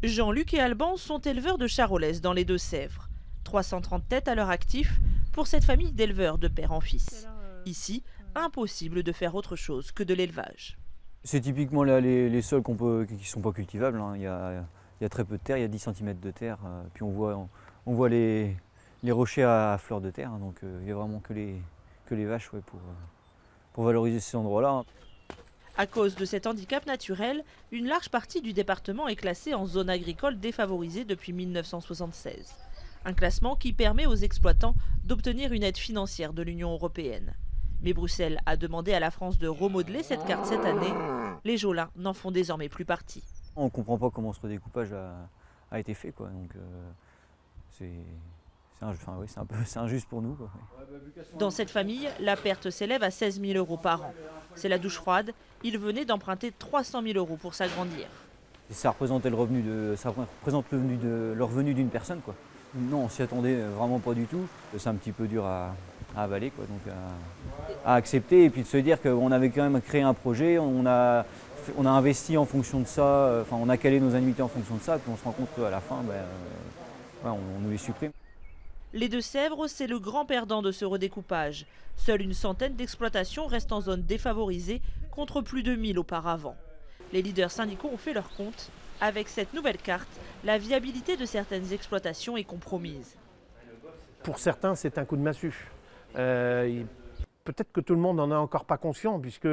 Jean-Luc et Alban sont éleveurs de charolaises dans les Deux-Sèvres. 330 têtes à leur actif pour cette famille d'éleveurs de père en fils. Ici, impossible de faire autre chose que de l'élevage. C'est typiquement là, les sols qui ne sont pas cultivables, hein. Il y a très peu de terre, il y a 10 cm de terre. Puis on voit les rochers à fleur de terre, hein. Donc il n'y a vraiment que les vaches, ouais, pour valoriser ces endroits-là. À cause de cet handicap naturel, une large partie du département est classée en zone agricole défavorisée depuis 1976. Un classement qui permet aux exploitants d'obtenir une aide financière de l'Union européenne. Mais Bruxelles a demandé à la France de remodeler cette carte cette année. Les Jolins n'en font désormais plus partie. On ne comprend pas comment ce redécoupage a été fait, quoi. Donc c'est injuste pour nous, quoi. Dans cette famille, la perte s'élève à 16 000 € par an. C'est la douche froide. Il venait d'emprunter 300 000 € pour s'agrandir. Ça représente le revenu le revenu d'une personne, quoi. Non, on s'y attendait vraiment pas du tout. C'est un petit peu dur à avaler, quoi, donc à accepter, et puis de se dire qu'on avait quand même créé un projet, on a investi en fonction de ça, on a calé nos annuités en fonction de ça, et puis on se rend compte qu'à la fin, on nous les supprime. Les Deux-Sèvres, c'est le grand perdant de ce redécoupage. Seule une centaine d'exploitations restent en zone défavorisée contre plus de 1000 auparavant. Les leaders syndicaux ont fait leur compte. Avec cette nouvelle carte, la viabilité de certaines exploitations est compromise. Pour certains, c'est un coup de massue. Peut-être que tout le monde n'en a encore pas conscience, puisque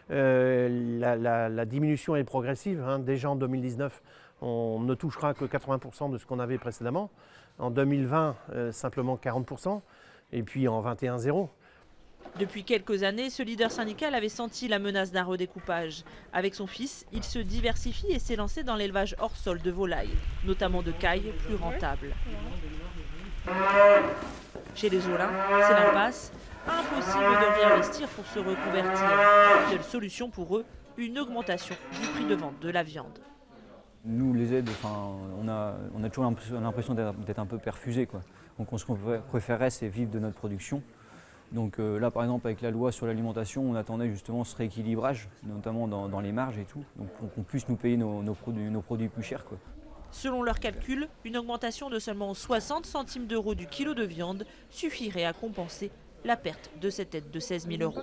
la diminution est progressive, hein. Déjà en 2019, on ne touchera que 80% de ce qu'on avait précédemment. En 2020, simplement 40%. Et puis en 2021, 0. Depuis quelques années, ce leader syndical avait senti la menace d'un redécoupage. Avec son fils, il se diversifie et s'est lancé dans l'élevage hors sol de volailles, notamment de cailles plus rentables. Chez les Jolins, c'est l'impasse. Impossible de réinvestir pour se reconvertir. Seule solution pour eux, une augmentation du prix de vente de la viande. Nous, les aides, on a toujours l'impression d'être un peu perfusés, quoi. Donc ce qu'on préférerait, c'est vivre de notre production. Donc là, par exemple, avec la loi sur l'alimentation, on attendait justement ce rééquilibrage, notamment dans les marges et tout, donc pour qu'on puisse nous payer nos produits plus chers, quoi. Selon leurs calculs, une augmentation de seulement 60 centimes d'euros du kilo de viande suffirait à compenser la perte de cette aide de 16 000 €.